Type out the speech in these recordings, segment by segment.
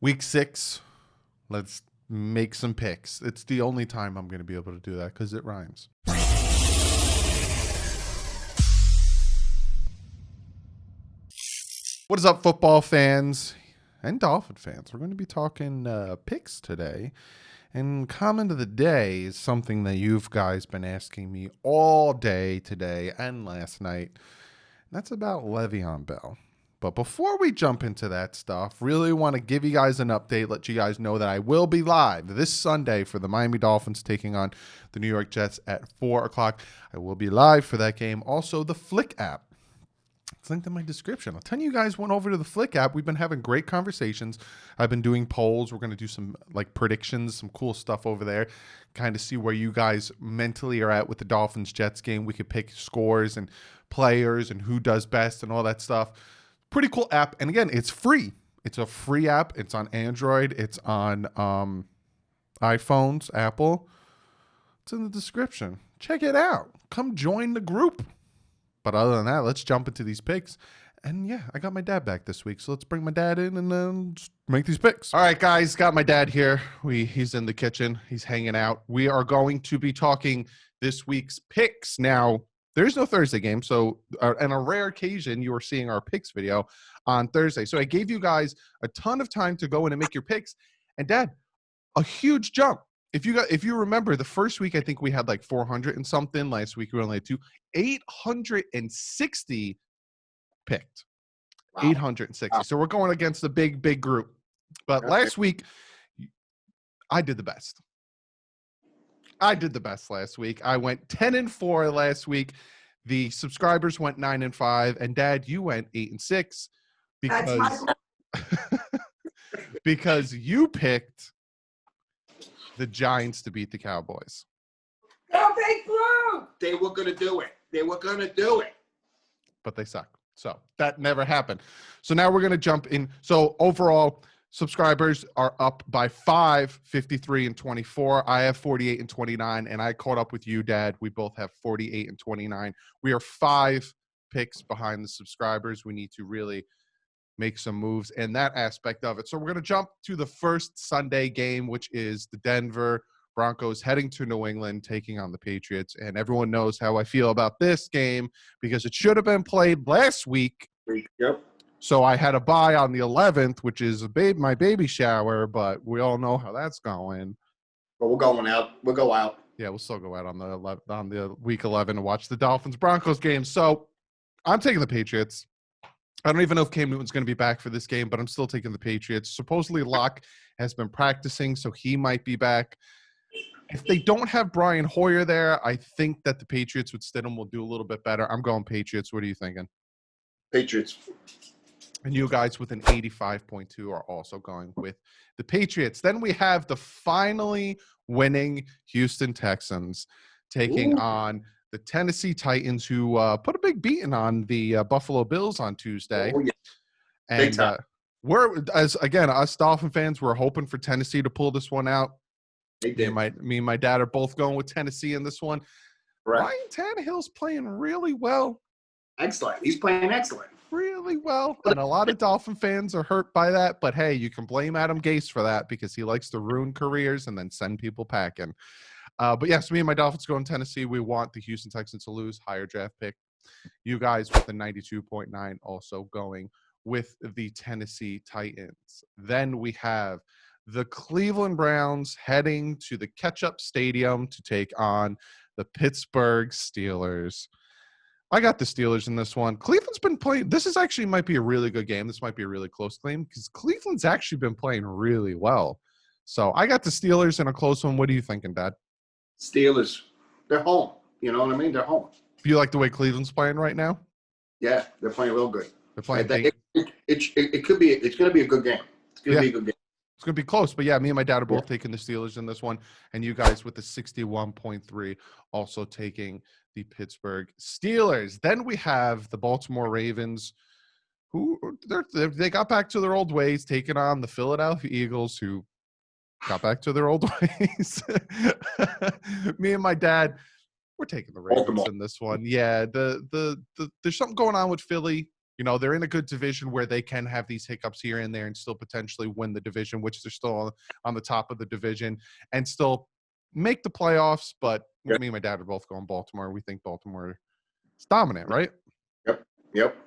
Week 6. Let's make some picks. It's the only time I'm going to be able to do that because it rhymes. What is up, football fans and Dolphin fans? We're going to be talking picks today. And comment of the day is something that you've guys been asking me all day today and last night. And that's about LeVeon Bell. But before we jump into that stuff, really want to give you guys an update, let you guys know that I will be live this Sunday for the Miami Dolphins taking on the New York Jets at 4 o'clock. I will be live for that game. Also, the Flick app. It's linked in my description. I'll tell you guys went over to the Flick app. We've been having great conversations. I've been doing polls. We're going to do some predictions, some cool stuff over there. Kind of see where you guys mentally are at with the Dolphins-Jets game. We could pick scores and players and who does best and all that stuff. Pretty cool app. And again, it's free. It's a free app. It's on Android. It's on iPhones, Apple. It's in the description. Check it out. Come join the group. But other than that, let's jump into these picks. And yeah, I got my dad back this week. So let's bring my dad in and then just make these picks. All right, guys, got my dad here. He's in the kitchen. He's hanging out. We are going to be talking this week's picks. Now, there's no Thursday game. So on a rare occasion, you are seeing our picks video on Thursday. So I gave you guys a ton of time to go in and make your picks. And Dad, a huge jump. If you remember, the first week, I think we had like 400 and something. Last week, we only had 860 picked. Wow. 860. Wow. So we're going against a big group. But last week, I did the best. Last week. I went 10-4 last week. The subscribers went 9-5, and Dad, you went 8-6 because you picked the Giants to beat the Cowboys. Go Big Blue! They were going to do it. But they suck. So that never happened. So now we're going to jump in. So overall, subscribers are up by 5, 53 and 24. I have 48 and 29, and I caught up with you, Dad. We both have 48 and 29. We are 5 picks behind the subscribers. We need to really make some moves in that aspect of it. So we're going to jump to the first Sunday game, which is the Denver Broncos heading to New England, taking on the Patriots. And everyone knows how I feel about this game because it should have been played last week. Yep. So I had a bye on the 11th, which is my baby shower, but we all know how that's going. But we're going out. We'll go out. Yeah, we'll still go out on the week 11 to watch the Dolphins Broncos game. So I'm taking the Patriots. I don't even know if Cam Newton's going to be back for this game, but I'm still taking the Patriots. Supposedly Locke has been practicing, so he might be back. If they don't have Brian Hoyer there, I think that the Patriots with Stidham will do a little bit better. I'm going Patriots. What are you thinking? Patriots. And you guys with an 85.2 are also going with the Patriots. Then we have the finally winning Houston Texans taking on the Tennessee Titans, who put a big beating on the Buffalo Bills on Tuesday. Oh, yeah. And us Dolphin fans, we're hoping for Tennessee to pull this one out. They did. Me and my dad are both going with Tennessee in this one. Right. Ryan Tannehill's playing really well. Excellent. He's playing excellent. Really well. And a lot of Dolphin fans are hurt by that. But, hey, you can blame Adam Gase for that because he likes to ruin careers and then send people packing. But yes, me and my Dolphins go in Tennessee. We want the Houston Texans to lose, higher draft pick. You guys with the 92.9 also going with the Tennessee Titans. Then we have the Cleveland Browns heading to the Ketchup Stadium to take on the Pittsburgh Steelers. I got the Steelers in this one. Cleveland's been playing. This is actually might be a really good game. This might be a really close game because Cleveland's actually been playing really well. So I got the Steelers in a close one. What are you thinking, Dad? Steelers. They're home. You know what I mean? They're home. Do you like the way Cleveland's playing right now? Yeah, they're playing real good. They're playing. It could be. It's going to be a good game. It's going to be a good game. It's going to be close. But, yeah, me and my dad are both taking the Steelers in this one. And you guys with the 61.3 also taking the Pittsburgh Steelers. Then we have the Baltimore Ravens, who they got back to their old ways, taking on the Philadelphia Eagles, who got back to their old ways. Me and my dad, we're taking the Ravens in this one. Yeah, there's something going on with Philly. You know, they're in a good division where they can have these hiccups here and there and still potentially win the division, which they're still on the top of the division and still make the playoffs. But Yep. me and my dad are both going Baltimore. We think Baltimore is dominant, right? Yep.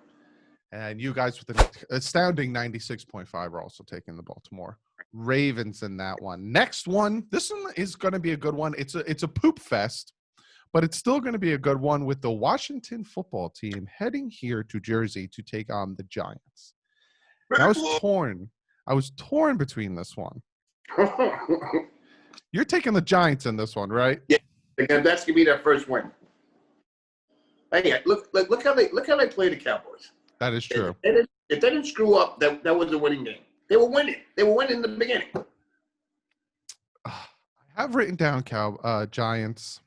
And you guys with an astounding 96.5 are also taking the Baltimore Ravens in that one. Next one, this one is going to be a good one. It's a poop fest, but it's still going to be a good one with the Washington football team heading here to Jersey to take on the Giants. And I was torn between this one. You're taking the Giants in this one, right? Yeah, because that's gonna be their first win. Hey, look how they play the Cowboys. That is true. If they didn't screw up, that was a winning game. They were winning. They were winning in the beginning. I have written down Giants.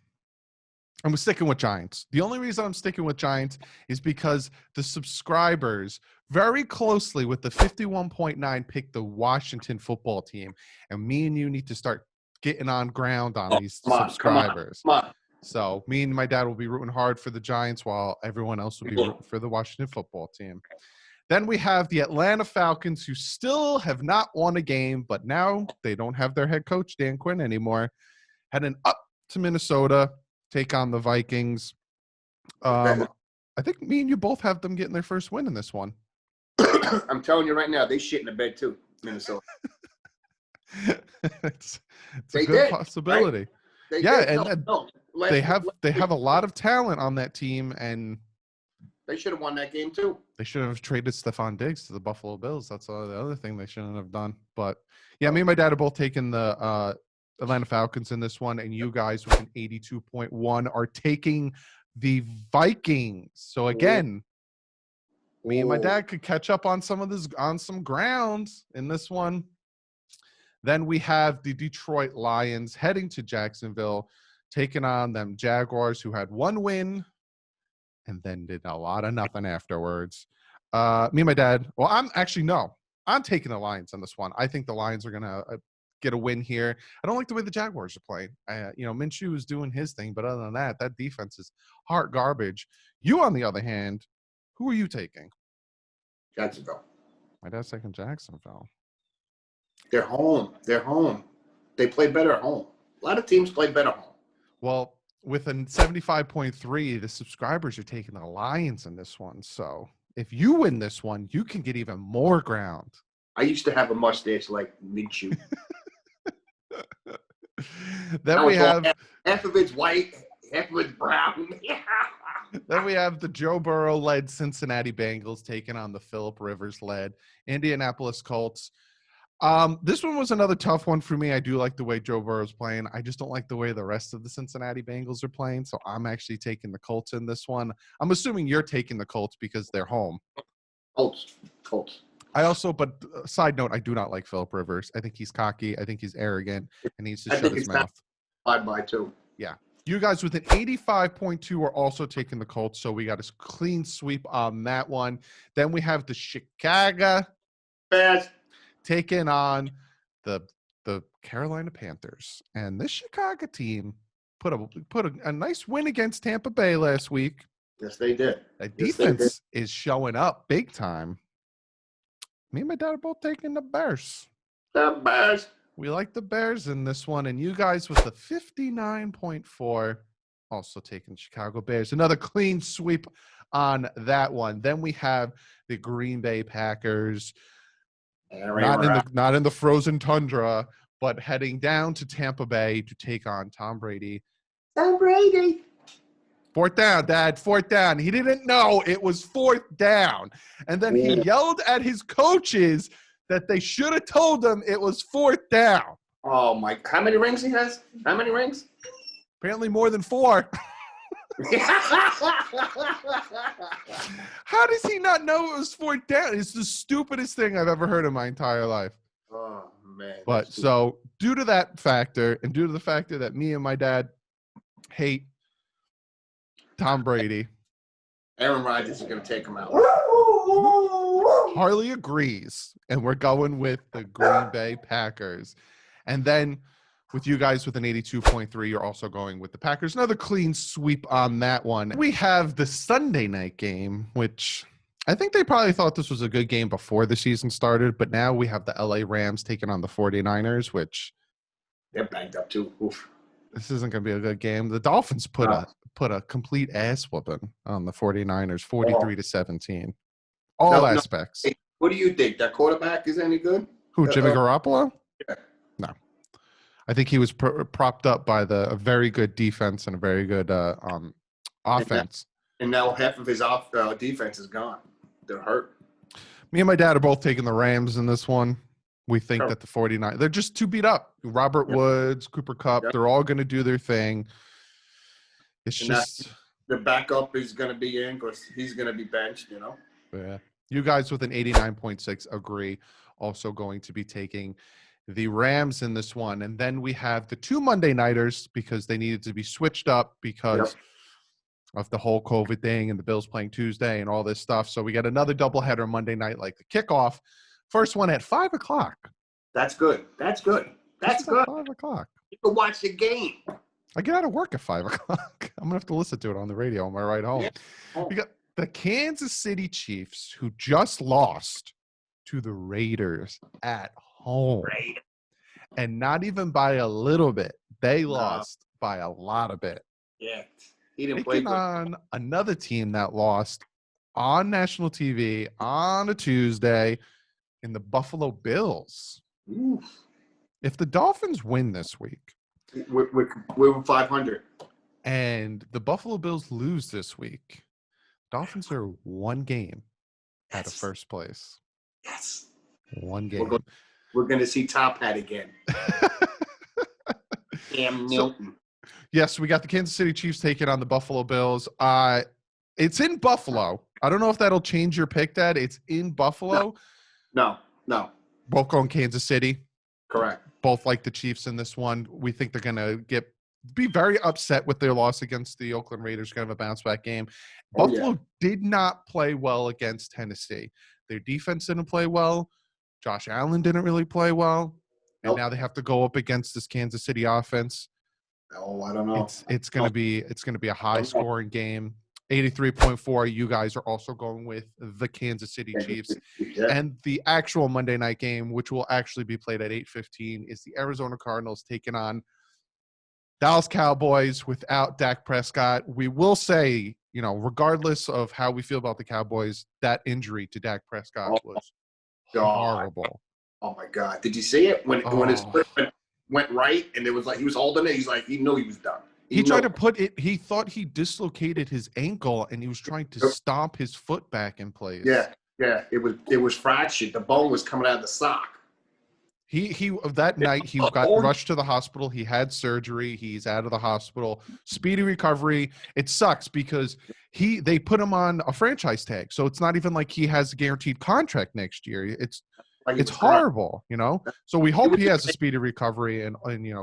I'm sticking with Giants. The only reason I'm sticking with Giants is because the subscribers very closely with the 51.9 pick the Washington football team. And me and you need to start getting on ground on these subscribers. Come on. So me and my dad will be rooting hard for the Giants while everyone else will be rooting for the Washington football team. Then we have the Atlanta Falcons, who still have not won a game, but now they don't have their head coach, Dan Quinn, anymore. Heading up to Minnesota, take on the Vikings. I think me and you both have them getting their first win in this one. I'm telling you right now, they shit in the bed too, Minnesota. it's a good possibility. Right? They have a lot of talent on that team, and they should have won that game too. They should have traded Stephon Diggs to the Buffalo Bills. That's the other thing they shouldn't have done. But yeah, me and my dad are both taking the Atlanta Falcons in this one, and you guys with an 82.1 are taking the Vikings. So again, me and my dad could catch up on some grounds in this one. Then we have the Detroit Lions heading to Jacksonville, taking on them Jaguars, who had one win and then did a lot of nothing afterwards. Me and my dad, I'm taking the Lions on this one. I think the Lions are going to get a win here. I don't like the way the Jaguars are playing. Minshew is doing his thing, but other than that defense is hot garbage. You, on the other hand, who are you taking? Jacksonville. My dad's taking Jacksonville. They're home. They play better at home. A lot of teams play better at home. Well, with a 75.3, the subscribers are taking the Lions in this one. So if you win this one, you can get even more ground. I used to have a mustache like Minshew. Then we have half of it's white, half of it's brown. Then we have the Joe Burrow-led Cincinnati Bengals taking on the Phillip Rivers-led Indianapolis Colts. This one was another tough one for me. I do like the way Joe Burrow's playing. I just don't like the way the rest of the Cincinnati Bengals are playing. So I'm actually taking the Colts in this one. I'm assuming you're taking the Colts because they're home. Colts. But side note, I do not like Phillip Rivers. I think he's cocky. I think he's arrogant and needs to shut his mouth. By two. Yeah. You guys with an 85.2 are also taking the Colts. So we got a clean sweep on that one. Then we have the Chicago Bears taking on the Carolina Panthers. And this Chicago team put a nice win against Tampa Bay last week. Yes, they did. That defense is showing up big time. Me and my dad are both taking the Bears. The Bears. We like the Bears in this one. And you guys with the 59.4 also taking Chicago Bears. Another clean sweep on that one. Then we have the Green Bay Packers. Not in the frozen tundra, but heading down to Tampa Bay to take on Tom Brady. Fourth down, Dad. Fourth down. He didn't know it was fourth down. And then he yelled at his coaches that they should have told him it was fourth down. Oh, my. How many rings he has? How many rings? Apparently more than 4. How does he not know it was fourth down? It's the stupidest thing I've ever heard in my entire life. Oh, man. But so due to that factor and due to the factor that me and my dad hate Tom Brady, Aaron Rodgers is going to take him out. Harley agrees, and we're going with the Green Bay Packers. And then with you guys with an 82.3, you're also going with the Packers. Another clean sweep on that one. We have the Sunday night game, which I think they probably thought this was a good game before the season started, but now we have the LA Rams taking on the 49ers, which They're banged up too. Oof. this isn't going to be a good game. The Dolphins put a complete ass whooping on the 49ers, 43-17. All No. aspects. Hey, what do you think? That quarterback is any good? Who, Jimmy Garoppolo? Yeah. No. I think he was propped up by a very good defense and a very good offense. And now half of his defense is gone. They're hurt. Me and my dad are both taking the Rams in this one. We think that the 49ers, they're just too beat up. Robert Woods, Cooper Kupp, they're all going to do their thing. It's just the backup is going to be in because he's going to be benched, you know. Yeah. You guys with an 89.6 agree. Also going to be taking the Rams in this one. And then we have the two Monday nighters because they needed to be switched up because of the whole COVID thing and the Bills playing Tuesday and all this stuff. So we got another doubleheader Monday night, like the kickoff. First one at 5 o'clock. That's good. That's good. That's good. 5 o'clock. You can watch the game. I get out of work at 5 o'clock. I'm going to have to listen to it on the radio on my ride home. Yeah. We got the Kansas City Chiefs, who just lost to the Raiders at home. And not even by a little bit. They lost by a lot of bit. Yeah. He didn't play good. On another team that lost on national TV on a Tuesday in the Buffalo Bills. Oof. If the Dolphins win this week, we're 500. And the Buffalo Bills lose this week, Dolphins are one game out of first place. Yes. One game. We're going to see Top Hat again. Cam Newton. Yes, we got the Kansas City Chiefs taking on the Buffalo Bills. It's in Buffalo. I don't know if that'll change your pick, Dad. It's in Buffalo. No. Both going Kansas City. Correct. Both like the Chiefs in this one. We think they're going to be very upset with their loss against the Oakland Raiders, kind of a bounce-back game. Buffalo did not play well against Tennessee. Their defense didn't play well. Josh Allen didn't really play well. And now they have to go up against this Kansas City offense. Oh, I don't know. It's going to be a high-scoring game. 83.4. You guys are also going with the Kansas City Chiefs. Yeah. And the actual Monday night game, which will actually be played at 8:15, is the Arizona Cardinals taking on Dallas Cowboys without Dak Prescott. We will say, regardless of how we feel about the Cowboys, that injury to Dak Prescott was horrible. Oh my God! Did you see it when his foot went right and it was like he was holding it? He's like he knew he was done. He tried to put it. He thought he dislocated his ankle and he was trying to stomp his foot back in place. Yeah. It was fractured. The bone was coming out of the sock. He that night he got rushed to the hospital. He had surgery. He's out of the hospital. Speedy recovery. It sucks because they put him on a franchise tag, so it's not even like he has a guaranteed contract next year. It's horrible, So we hope he has a speedy recovery and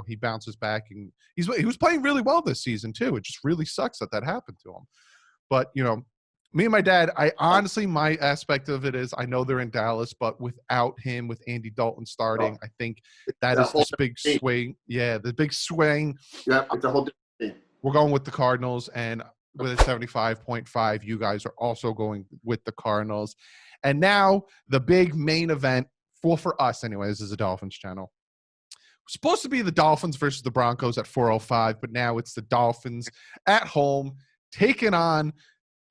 he bounces back and he was playing really well this season too. It just really sucks that happened to him. But me and my dad, my aspect of it is I know they're in Dallas, but without him, with Andy Dalton starting, I think that is this big swing. Yeah, the big swing. Yeah, it's a whole different thing. We're going with the Cardinals, and with a 75.5, you guys are also going with the Cardinals. And now the big main event, for us anyway, this is a Dolphins channel. Supposed to be the Dolphins versus the Broncos at 4:05, but now it's the Dolphins at home taking on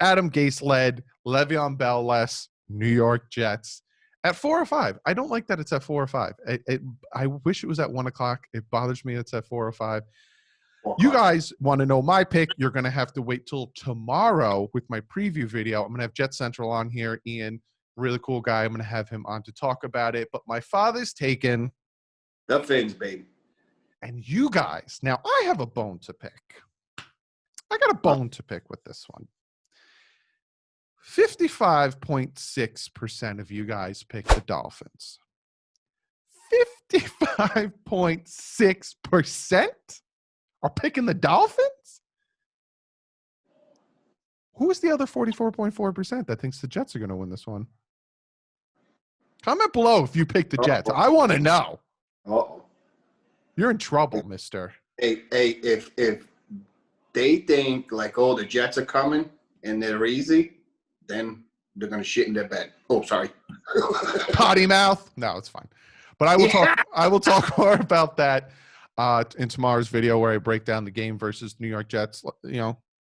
Adam Gase-led, LeVeon Bell-less New York Jets at 4:05. I don't like that it's at 4:05. I wish it was at 1 o'clock. It bothers me it's at 4:05. You guys want to know my pick? You're going to have to wait till tomorrow with my preview video. I'm going to have Jet Central on here. Ian, really cool guy. I'm going to have him on to talk about it. But my father's taken the Fins, baby. And you guys, now I have a bone to pick. I got a bone to pick with this one. 55.6% of you guys pick the Dolphins. 55.6% are picking the Dolphins? Who is the other 44.4% that thinks the Jets are going to win this one? Comment below if you pick the Jets. I want to know. You're in trouble, mister. Hey, if they think like, the Jets are coming and they're easy, then they're going to shit in their bed. Oh, sorry. Potty mouth. No, it's fine. But I will talk. I will talk more about that in tomorrow's video where I break down the game versus New York Jets.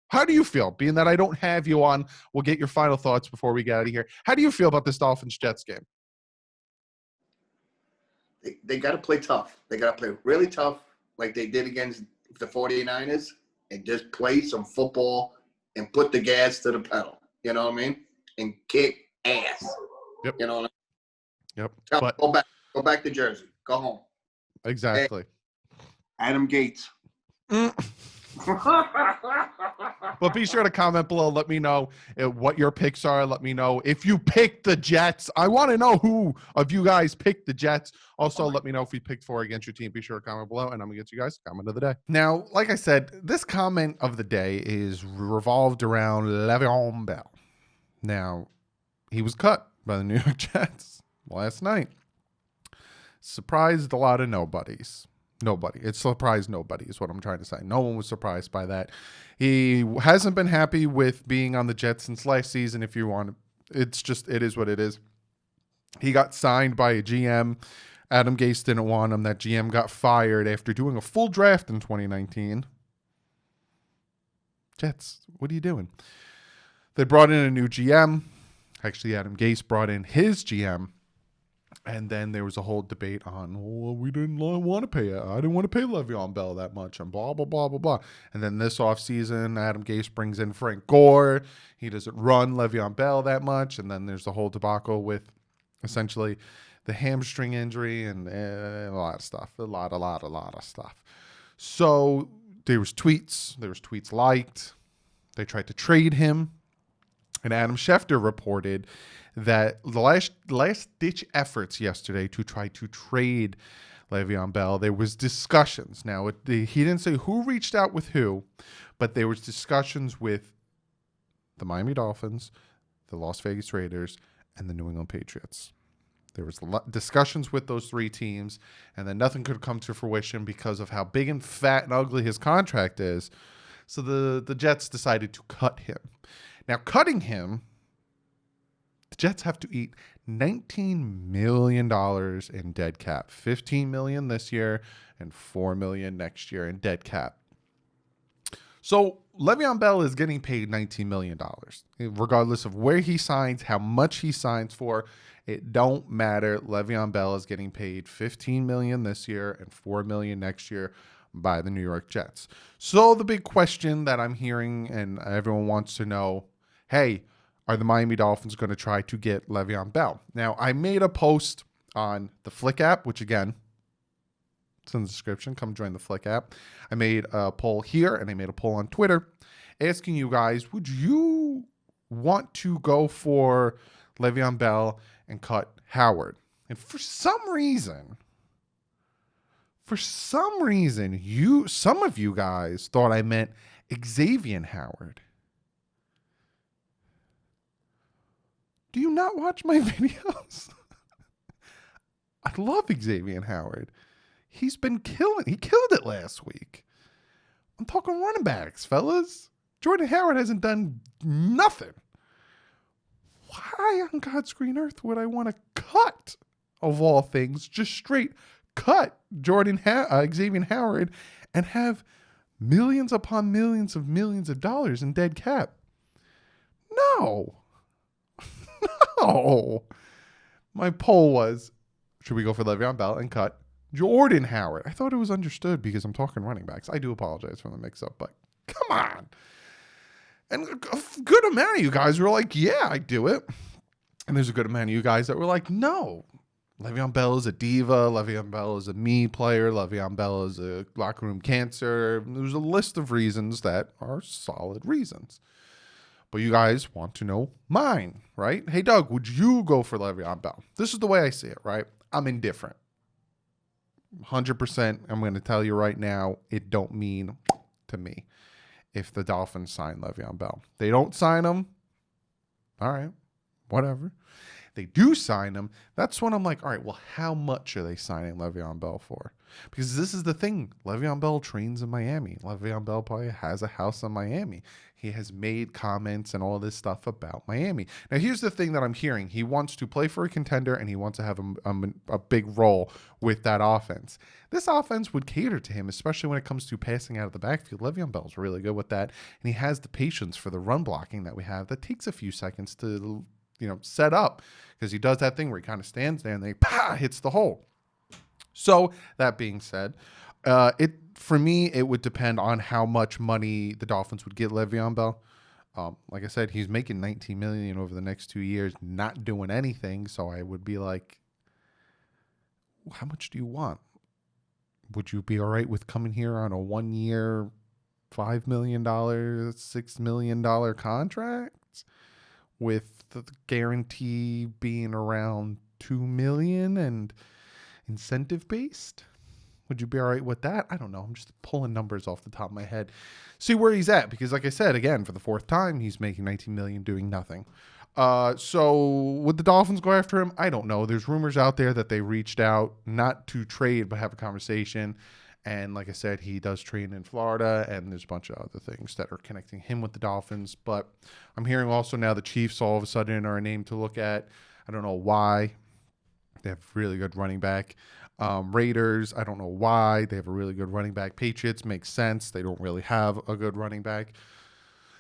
How do you feel? Being that I don't have you on, we'll get your final thoughts before we get out of here. How do you feel about this Dolphins Jets game? They got to play tough. They got to play really tough, like they did against the 49ers, and just play some football and put the gas to the pedal. You know what I mean? And kick ass. Yep. You know what I mean? Yep. But go back to Jersey. Go home. Exactly. Hey, Adam Gates. Well, be sure to comment below. Let me know what your picks are. Let me know if you picked the Jets. I want to know who of you guys picked the Jets. Also, let me know if you picked 4 against your team. Be sure to comment below, and I'm going to get you guys comment of the day. Now, like I said, this comment of the day is revolved around LeVeon Bell. Now, he was cut by the New York Jets last night. Surprised a lot of nobodies. Nobody. It surprised nobody is what I'm trying to say. No one was surprised by that. He hasn't been happy with being on the Jets since last season. If you want, it is what it is. He got signed by a GM. Adam Gase didn't want him. That GM got fired after doing a full draft in 2019. Jets, what are you doing? They brought in a new GM. Actually, Adam Gase brought in his GM. And then there was a whole debate on, well, we didn't want to pay it. I didn't want to pay Le'Veon Bell that much and blah, blah, blah, blah, blah. And then this offseason, Adam Gase brings in Frank Gore. He doesn't run Le'Veon Bell that much. And then there's the whole debacle with essentially the hamstring injury and a lot of stuff. A lot of stuff. So there was tweets. There was tweets liked. They tried to trade him. And Adam Schefter reported that the last-ditch efforts yesterday to try to trade Le'Veon Bell, there was discussions. Now, he didn't say who reached out with who, but there was discussions with the Miami Dolphins, the Las Vegas Raiders, and the New England Patriots. There was discussions with those 3 teams, and then nothing could come to fruition because of how big and fat and ugly his contract is. So the Jets decided to cut him. Now, cutting him, the Jets have to eat $19 million in dead cap. $15 million this year and $4 million next year in dead cap. So Le'Veon Bell is getting paid $19 million. Regardless of where he signs, how much he signs for, it don't matter. Le'Veon Bell is getting paid $15 million this year and $4 million next year by the New York Jets. So the big question that I'm hearing and everyone wants to know, hey, are the Miami Dolphins going to try to get Le'Veon Bell? Now, I made a post on the Flick app, which again, it's in the description. Come join the Flick app. I made a poll here and I made a poll on Twitter asking you guys, would you want to go for Le'Veon Bell and cut Howard? And for some reason, some of you guys thought I meant Xavier Howard. Do you not watch my videos? I love Xavier Howard. He's been killing. He killed it last week. I'm talking running backs, fellas. Jordan Howard hasn't done nothing. Why on God's green earth would I want to cut, of all things, just straight cut Xavier Howard and have millions upon millions of dollars in dead cap? No. No. My poll was, should we go for Le'Veon Bell and cut Jordan Howard? I thought it was understood because I'm talking running backs. I do apologize for the mix-up, but come on. And a good amount of you guys were like, yeah, I do it. And there's a good amount of you guys that were like, no. Le'Veon Bell is a diva. Le'Veon Bell is a me player. Le'Veon Bell is a locker room cancer. There's a list of reasons that are solid reasons. But you guys want to know mine, right? Hey, Doug, would you go for Le'Veon Bell? This is the way I see it, right? I'm indifferent. 100%, I'm going to tell you right now, it don't mean to me if the Dolphins sign Le'Veon Bell. They don't sign him, all right, whatever. They do sign him. That's when I'm like, all right, well, how much are they signing LeVeon Bell for? Because this is the thing. LeVeon Bell trains in Miami. LeVeon Bell probably has a house in Miami. He has made comments and all this stuff about Miami. Now, here's the thing that I'm hearing. He wants to play for a contender, and he wants to have a big role with that offense. This offense would cater to him, especially when it comes to passing out of the backfield. Le'Veon Bell's really good with that, and he has the patience for the run blocking that we have. That takes a few seconds to, set up, because he does that thing where he kind of stands there and then hits the hole. So that being said, for me, it would depend on how much money the Dolphins would get Le'Veon Bell. Like I said, he's making $19 million over the next 2 years, not doing anything. So I would be like, how much do you want? Would you be all right with coming here on a 1 year, $5 million, $6 million contract with the guarantee being around $2 million and incentive based? Would you be all right with that? I don't know. I'm just pulling numbers off the top of my head. See where he's at. Because like I said, again, for the fourth time, he's making $19 million doing nothing. So would the Dolphins go after him? I don't know. There's rumors out there that they reached out, not to trade, but have a conversation. And like I said, he does train in Florida, and there's a bunch of other things that are connecting him with the Dolphins. But I'm hearing also now the Chiefs all of a sudden are a name to look at. I don't know why. They have a really good running back. Raiders, I don't know why. They have a really good running back. Patriots, makes sense. They don't really have a good running back.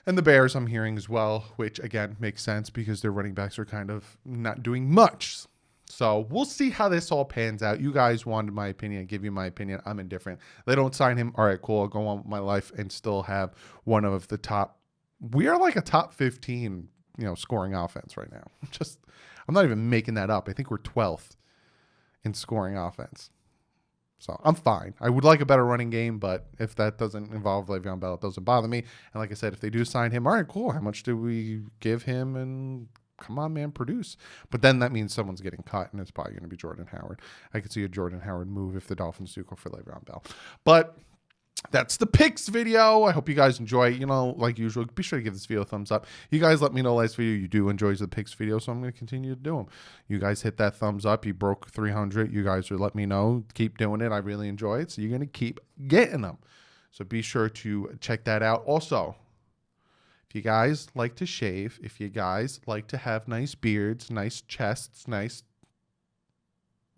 And the Bears, I'm hearing as well, which, again, makes sense because their running backs are kind of not doing much. So we'll see how this all pans out. You guys wanted my opinion. I give you my opinion. I'm indifferent. They don't sign him. All right, cool. I'll go on with my life and still have one of the top. We are like a top 15, scoring offense right now. I'm not even making that up. I think we're 12th in scoring offense. So I'm fine. I would like a better running game, but if that doesn't involve Le'Veon Bell, it doesn't bother me. And like I said, if they do sign him, all right, cool. How much do we give him? And come on, man, produce. But then that means someone's getting cut, and it's probably going to be Jordan Howard. I could see a Jordan Howard move if the Dolphins do go for Le'Veon Bell. But that's the picks video. I hope you guys enjoy it. Like usual, be sure to give this video a thumbs up. You guys let me know last video you do enjoy the picks video, so I'm going to continue to do them. You guys hit that thumbs up. You broke 300. You guys are letting me know. Keep doing it. I really enjoy it, so you're going to keep getting them. So be sure to check that out. Also, if you guys like to shave, if you guys like to have nice beards, nice chests, nice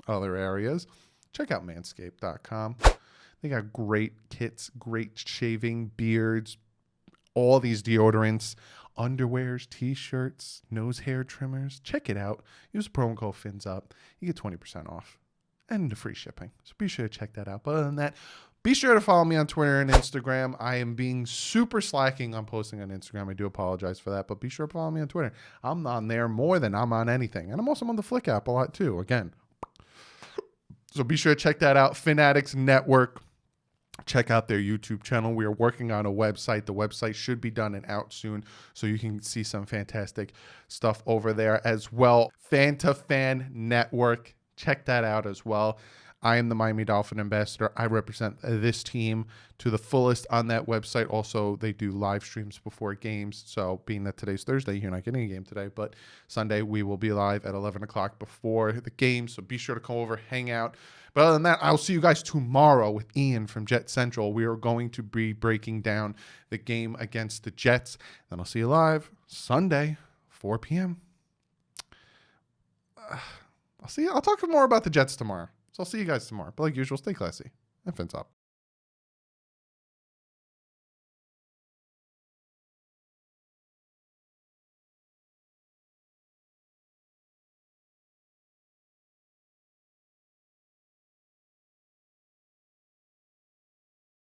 other areas, check out manscaped.com. They got great kits, great shaving, beards, all these deodorants, underwears, t-shirts, nose hair trimmers. Check it out. Use promo code FINSUP. You get 20% off and free shipping. So be sure to check that out. But other than that, be sure to follow me on Twitter and Instagram. I am being super slacking on posting on Instagram. I do apologize for that, but be sure to follow me on Twitter. I'm on there more than I'm on anything. And I'm also on the Flick app a lot too, again. So be sure to check that out. Fanatics Network. Check out their YouTube channel. We are working on a website. The website should be done and out soon, so you can see some fantastic stuff over there as well. Fan to Fan Network. Check that out as well. I am the Miami Dolphin ambassador. I represent this team to the fullest on that website. Also, they do live streams before games. So being that today's Thursday, you're not getting a game today, but Sunday we will be live at 11 o'clock before the game. So be sure to come over, hang out. But other than that, I'll see you guys tomorrow with Ian from Jet Central. We are going to be breaking down the game against the Jets. Then I'll see you live Sunday, 4 p.m. I'll talk more about the Jets tomorrow. So I'll see you guys tomorrow. But like usual, stay classy and fins up.